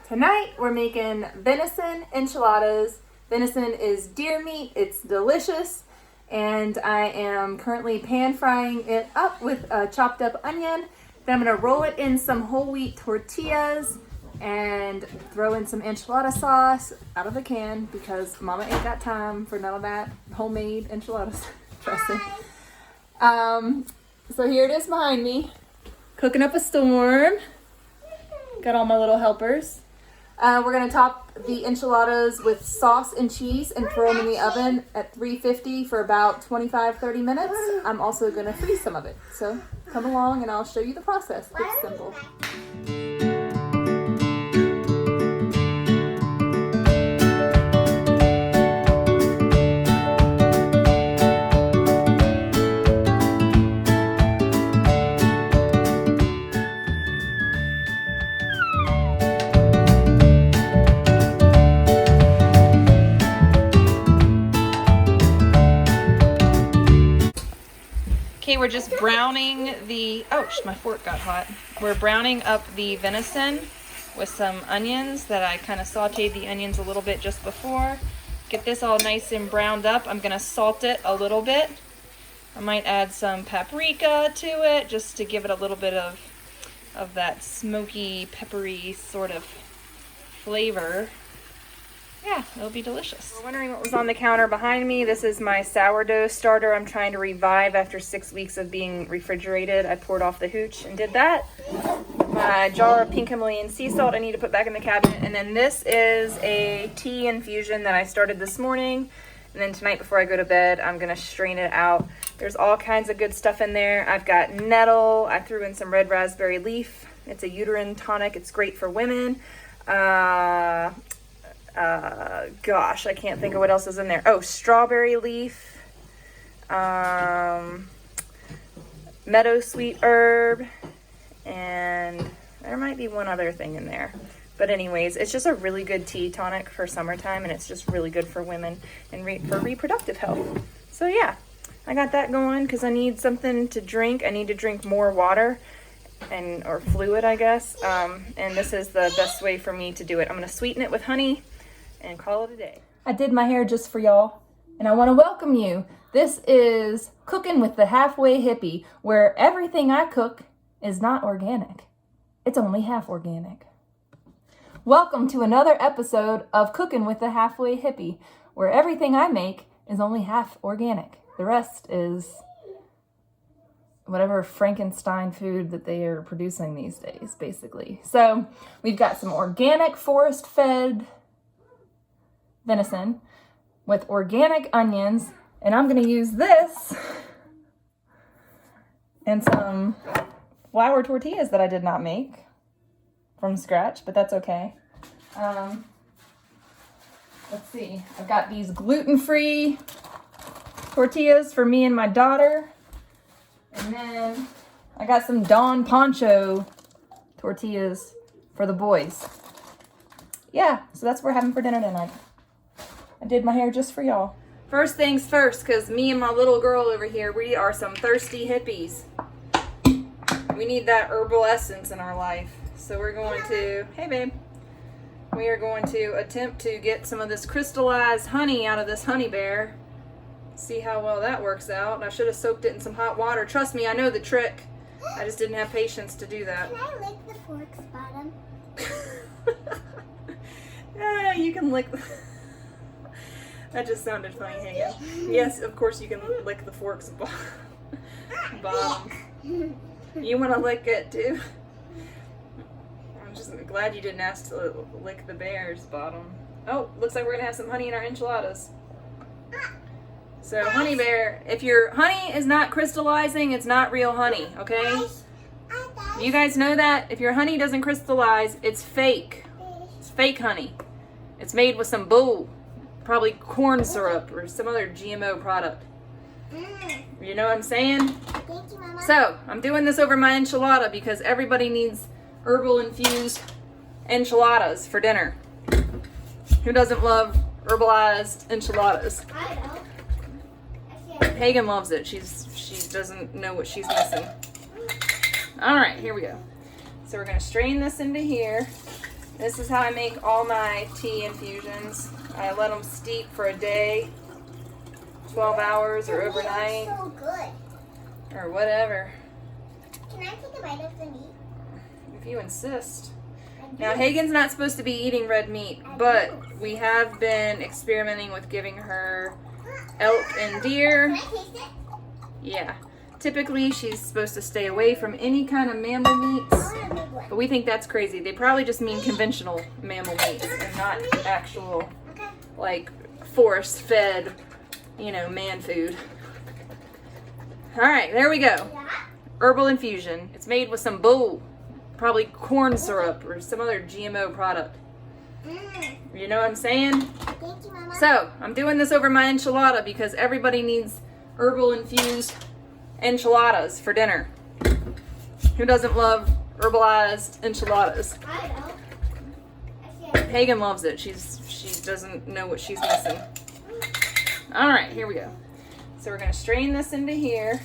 Tonight we're making venison enchiladas. Venison is deer meat, it's delicious, and I am currently pan frying it up with a chopped up onion. Then I'm gonna roll it in some whole wheat tortillas and throw in some enchilada sauce out of the can because Mama ain't got time for none of that homemade enchiladas dressing. So here it is behind me, cooking up a storm. Got all my little helpers. We're gonna top the enchiladas with sauce and cheese and throw them in the oven at 350 for about 25-30 minutes. I'm also gonna freeze some of it. So come along and I'll show you the process. It's simple. Okay, we're just browning the, my fork got hot. We're browning up the venison with some onions that I kind of sauteed the onions a little bit just before. Get this all nice and browned up. I'm gonna salt it a little bit. I might add some paprika to it just to give it a little bit of that smoky, peppery sort of flavor. Yeah, it'll be delicious. We're wondering what was on the counter behind me. This is my sourdough starter I'm trying to revive after 6 weeks of being refrigerated. I poured off the hooch and did that. My jar of pink Himalayan sea salt I need to put back in the cabinet. And then this is a tea infusion that I started this morning. And then tonight before I go to bed, I'm gonna strain it out. There's all kinds of good stuff in there. I've got nettle. I threw in some red raspberry leaf. It's a uterine tonic. It's great for women. Gosh, I can't think of what else is in there. Oh, strawberry leaf, meadow sweet herb, and there might be one other thing in there. But anyways, it's just a really good tea tonic for summertime, and it's just really good for women and for reproductive health. So yeah, I got that going because I need something to drink. I need to drink more water or fluid, I guess. And this is the best way for me to do it. I'm gonna sweeten it with honey and call it a day. I did my hair just for y'all, and I want to welcome you. This is Cooking with the Halfway Hippie, where everything I cook is not organic. It's only half organic. Welcome to another episode of Cooking with the Halfway Hippie, where everything I make is only half organic. The rest is whatever Frankenstein food that they are producing these days, basically. So we've got some organic forest-fed venison with organic onions, and I'm going to use this and some flour tortillas that I did not make from scratch, but that's okay. Let's see, I've got these gluten-free tortillas for me and my daughter, and then I got some Don Poncho tortillas for the boys. Yeah, so that's what we're having for dinner tonight. I did my hair just for y'all. First things first, because me and my little girl over here, we are some thirsty hippies. We need that herbal essence in our life. So we're going to, hey babe, we are going to attempt to get some of this crystallized honey out of this honey bear. See how well that works out. I should have soaked it in some hot water. Trust me, I know the trick. I just didn't have patience to do that. Can I lick the fork's bottom? Yeah, you can lick. That just sounded funny, Hagen. Yes, of course you can lick the fork's bottom. You want to lick it too? I'm just glad you didn't ask to lick the bear's bottom. Oh, looks like we're gonna have some honey in our enchiladas. So honey bear, if your honey is not crystallizing, it's not real honey, okay? You guys know that? If your honey doesn't crystallize, it's fake. It's fake honey. It's made with some bull. Probably corn syrup or some other GMO product. You know what I'm saying? Thank you, Mama. So, I'm doing this over my enchilada because everybody needs herbal infused enchiladas for dinner. Who doesn't love herbalized enchiladas? I don't. Hagen loves it. She doesn't know what she's missing. All right, here we go. So we're gonna strain this into here. This is how I make all my tea infusions. I let them steep for a day, 12 hours or overnight, So good. or whatever, Can I take a bite of the meat? if you insist. I do. Now, Hagen's not supposed to be eating red meat, but we have been experimenting with giving her elk and deer. Can I taste it? Yeah. Typically, she's supposed to stay away from any kind of mammal meats, I want a big one. but we think that's crazy. They probably just mean conventional mammal meats and not actual, Okay. like, forest-fed, man food. All right, there we go. Yeah. Herbal infusion. It's made with some bull, probably corn syrup or some other GMO product. You know what I'm saying? Thank you, Mama. So, I'm doing this over my enchilada because everybody needs herbal infused enchiladas for dinner. Who doesn't love herbalized enchiladas? I don't. Actually, Hagen loves it. She doesn't know what she's missing. All right, here we go. So we're gonna strain this into here.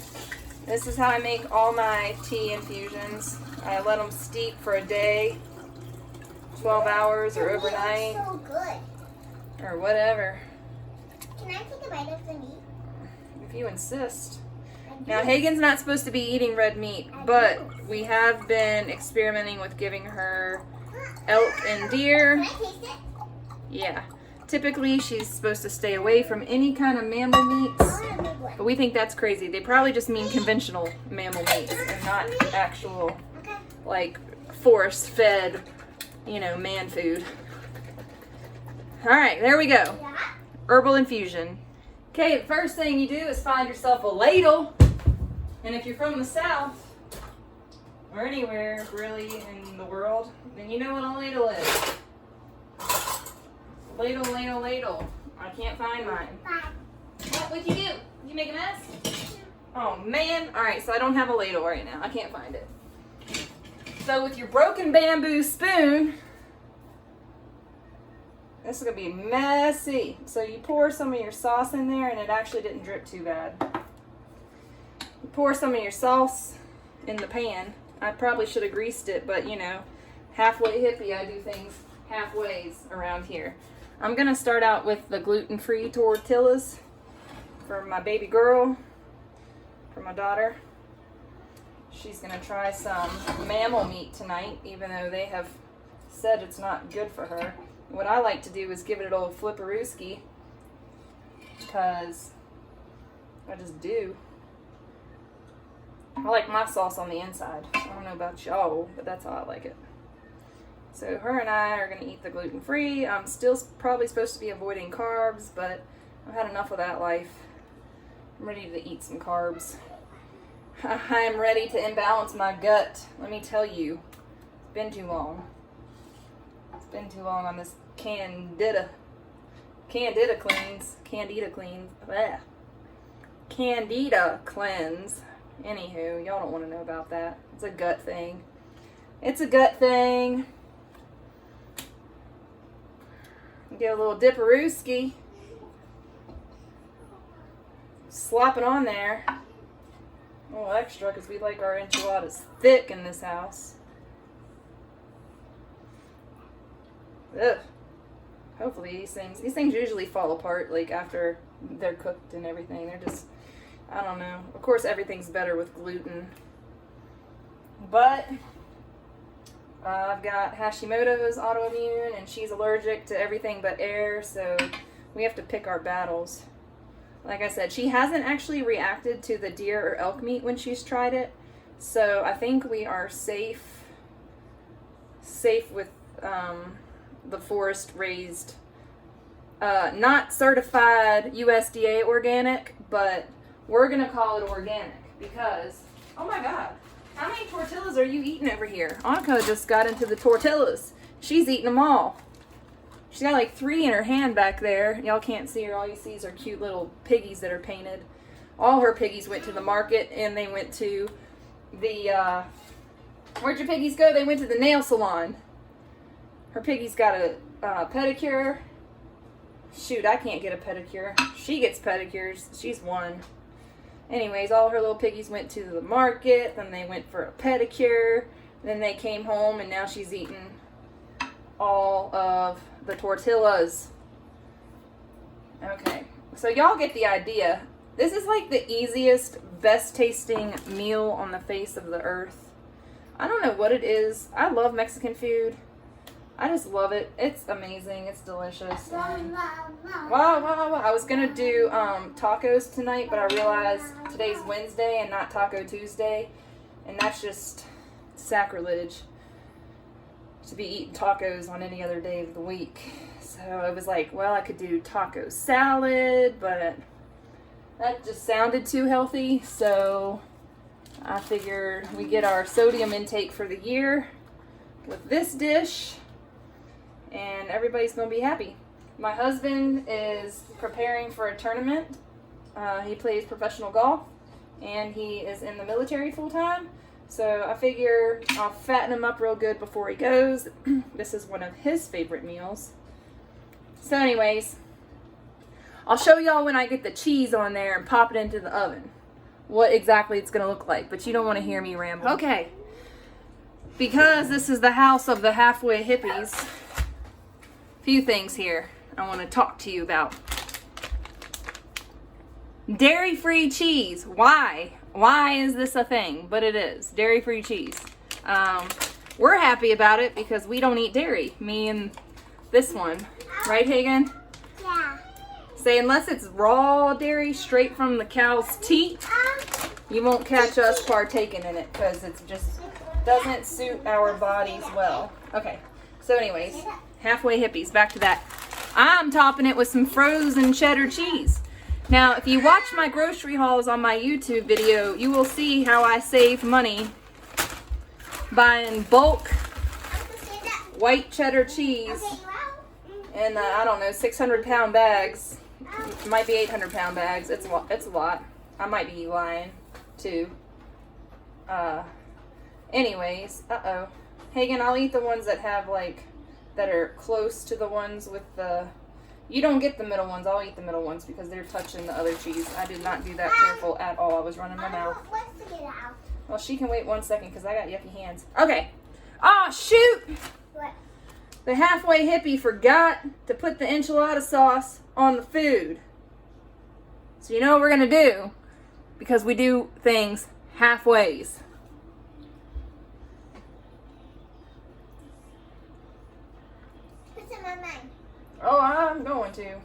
This is how I make all my tea infusions. I let them steep for a day, 12 hours or overnight, So good. or whatever, Can I take a bite of the meat? if you insist. I do. Now, Hagen's not supposed to be eating red meat, but we have been experimenting with giving her elk and deer. Can I taste it? Yeah. Typically, she's supposed to stay away from any kind of mammal meats, I want a big one. but we think that's crazy. They probably just mean conventional mammal meats and not actual, Okay. like, forest-fed, man food. All right, there we go. Yeah. Herbal infusion. Okay, the first thing you do is find yourself a ladle. And if you're from the South, or anywhere really in the world, then you know what a ladle is. Ladle, ladle, ladle. I can't find mine. Bye. What'd you do? You make a mess? Oh man. Alright, so I don't have a ladle right now. I can't find it. So with your broken bamboo spoon, this is going to be messy. So you pour some of your sauce in there, and it actually didn't drip too bad. You pour some of your sauce in the pan. I probably should have greased it, but halfway hippie, I do things halfways around here. I'm going to start out with the gluten-free tortillas for my baby girl, for my daughter. She's going to try some mammal meat tonight, even though they have said it's not good for her. What I like to do is give it an old flipperooski, because I just do. I like my sauce on the inside. I don't know about y'all, but that's how I like it. So her and I are going to eat the gluten-free. I'm still probably supposed to be avoiding carbs, but I've had enough of that life. I'm ready to eat some carbs. I am ready to imbalance my gut. Let me tell you, it's been too long. It's been too long on this Candida cleanse. Bleh. Candida cleanse. Anywho, y'all don't want to know about that. It's a gut thing. It's a gut thing. Get a little dipperooski. Slop it on there. A little extra, because we like our enchiladas thick in this house. Ugh. Hopefully these things usually fall apart like after they're cooked and everything. They're just, I don't know. Of course everything's better with gluten. But I've got Hashimoto's autoimmune, and she's allergic to everything but air, so we have to pick our battles. Like I said, she hasn't actually reacted to the deer or elk meat when she's tried it, so I think we are safe with the forest-raised, not certified USDA organic, but we're going to call it organic because, oh my God, how many tortillas are you eating over here? Annika just got into the tortillas. She's eating them all. She's got like 3 in her hand back there. Y'all can't see her. All you see is her cute little piggies that are painted. All her piggies went to the market, and they went to the, where'd your piggies go? They went to the nail salon. Her piggy's got a pedicure. Shoot, I can't get a pedicure. She gets pedicures. She's 1. Anyways, all her little piggies went to the market, then they went for a pedicure, then they came home, and now she's eating all of the tortillas. Okay, so y'all get the idea. This is like the easiest, best tasting meal on the face of the earth. I don't know what it is. I love Mexican food. I just love it. It's amazing. It's delicious. And wow. I was going to do tacos tonight, but I realized today's Wednesday and not Taco Tuesday. And that's just sacrilege to be eating tacos on any other day of the week. So I was like, well, I could do taco salad, but that just sounded too healthy. So I figured we get our sodium intake for the year with this dish. And everybody's going to be happy. My husband is preparing for a tournament. He plays professional golf, and he is in the military full time. So I figure I'll fatten him up real good before he goes. This is one of his favorite meals. So anyways, I'll show y'all when I get the cheese on there and pop it into the oven what exactly it's going to look like. But you don't want to hear me ramble. Okay. Because this is the house of the halfway hippies, few things here I want to talk to you about. Dairy-free cheese. Why? Why is this a thing? But it is. Dairy-free cheese. We're happy about it because we don't eat dairy. Me and this one. Right, Hagen? Yeah. Say, unless it's raw dairy straight from the cow's teat, you won't catch us partaking in it because it just doesn't suit our bodies well. Okay. So anyways, halfway hippies, back to that. I'm topping it with some frozen cheddar cheese. Now, if you watch my grocery hauls on my YouTube video, you will see how I save money buying bulk white cheddar cheese in, I don't know, 600-pound bags. It might be 800-pound bags. It's a lot. I might be lying, too. Anyways, Hagen, I'll eat the ones that have, like, that are close to the ones with the... You don't get the middle ones. I'll eat the middle ones because they're touching the other cheese. I did not do that careful at all. I was running my mouth. Well, she can wait 1 second because I got yucky hands. Okay. Oh, shoot! What? The halfway hippie forgot to put the enchilada sauce on the food. So you know what we're going to do? Because we do things halfways. What's in my mind? Oh, I'm going to.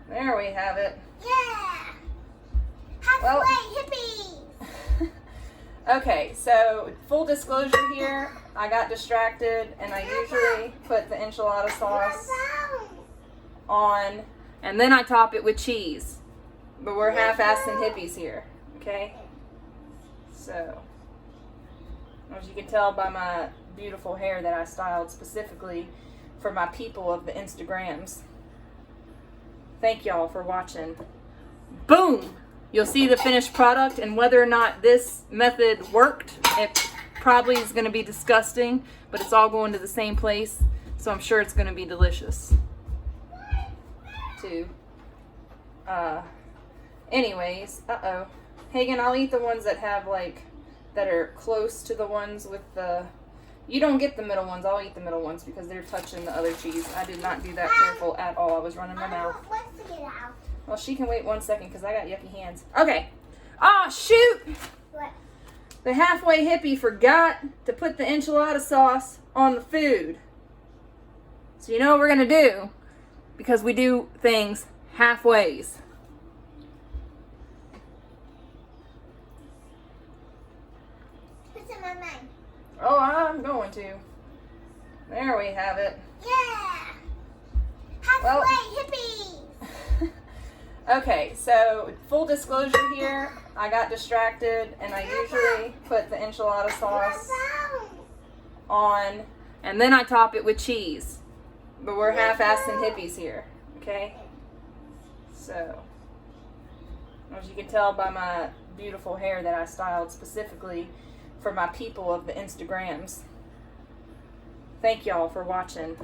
There we have it. Yeah! Halfway hippie! Okay, so full disclosure here, I got distracted and I usually put the enchilada sauce on and then I top it with cheese. But we're half-assing hippies here, okay? So, as you can tell by my beautiful hair that I styled specifically for my people of the Instagrams. Thank y'all for watching. Boom! You'll see the finished product, and whether or not this method worked, it probably is going to be disgusting, but it's all going to the same place, so I'm sure it's going to be delicious. Too. Anyways, Hagen, I'll eat the ones that have, like, that are close to the ones with the... You don't get the middle ones. I'll eat the middle ones because they're touching the other cheese. I did not do that careful at all. I was running my mouth. Well, she can wait 1 second because I got yucky hands. Okay. Oh, shoot! What? The halfway hippie forgot to put the enchilada sauce on the food. So you know what we're going to do? Because we do things halfways. What's in my mind? Oh, I'm going to. There we have it. Yeah! Halfway hippie! Okay, so full disclosure here, I got distracted and I usually put the enchilada sauce on and then I top it with cheese. But we're half-assing hippies here, okay? So, as you can tell by my beautiful hair that I styled specifically for my people of the Instagrams. Thank y'all for watching.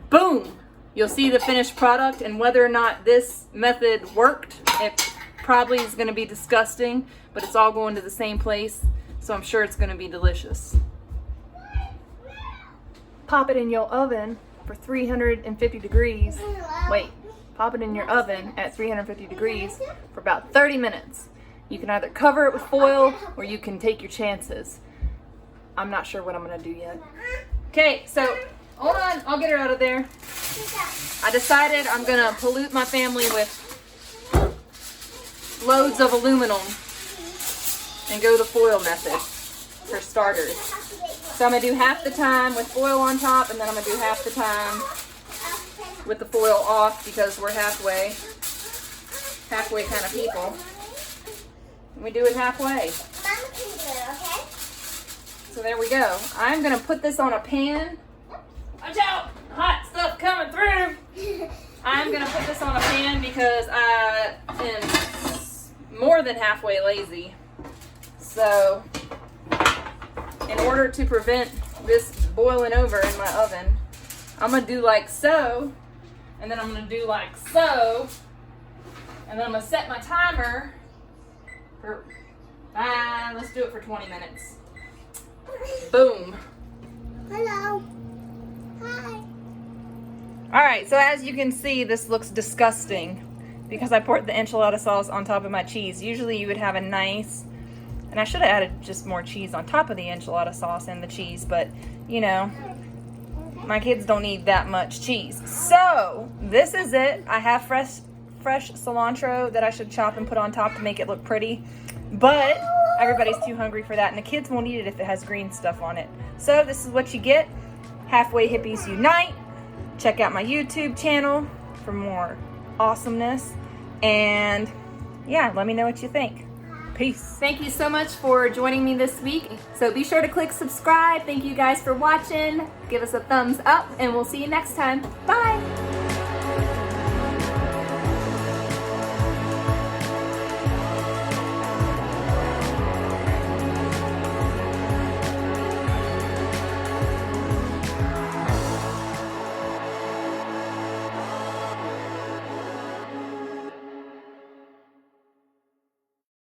Boom! You'll see the finished product, and whether or not this method worked, it probably is going to be disgusting, but it's all going to the same place, so I'm sure it's going to be delicious. pop it in your oven for 350 degrees. Wait, pop it in your oven at 350 degrees for about 30 minutes. You can either cover it with foil or you can take your chances. I'm not sure what I'm gonna do yet. Okay, so hold on, I'll get her out of there. I decided I'm gonna pollute my family with loads of aluminum and go the foil method for starters. So I'm gonna do half the time with foil on top, and then I'm gonna do half the time with the foil off because we're halfway kind of people. And we do it halfway. Mama can do it, okay? So there we go. I'm gonna put this on a pan. Watch out! Hot stuff coming through. I'm gonna put this on a pan because I am more than halfway lazy. So in order to prevent this boiling over in my oven, I'm gonna do like so, and then I'm gonna do like so, and then I'm gonna set my timer for, let's do it for 20 minutes. Boom. Hello. Hi. All right, so as you can see, this looks disgusting because I poured the enchilada sauce on top of my cheese. Usually you would have a nice, and I should have added just more cheese on top of the enchilada sauce and the cheese, but you know, my kids don't need that much cheese. So this is it. I have fresh cilantro that I should chop and put on top to make it look pretty, but everybody's too hungry for that, and the kids won't eat it if it has green stuff on it. So this is what you get. Halfway Hippies Unite. Check out my YouTube channel for more awesomeness, and yeah, let me know what you think. Peace. Thank you so much for joining me this week. So be sure to click subscribe. Thank you guys for watching. Give us a thumbs up, and we'll see you next time. Bye.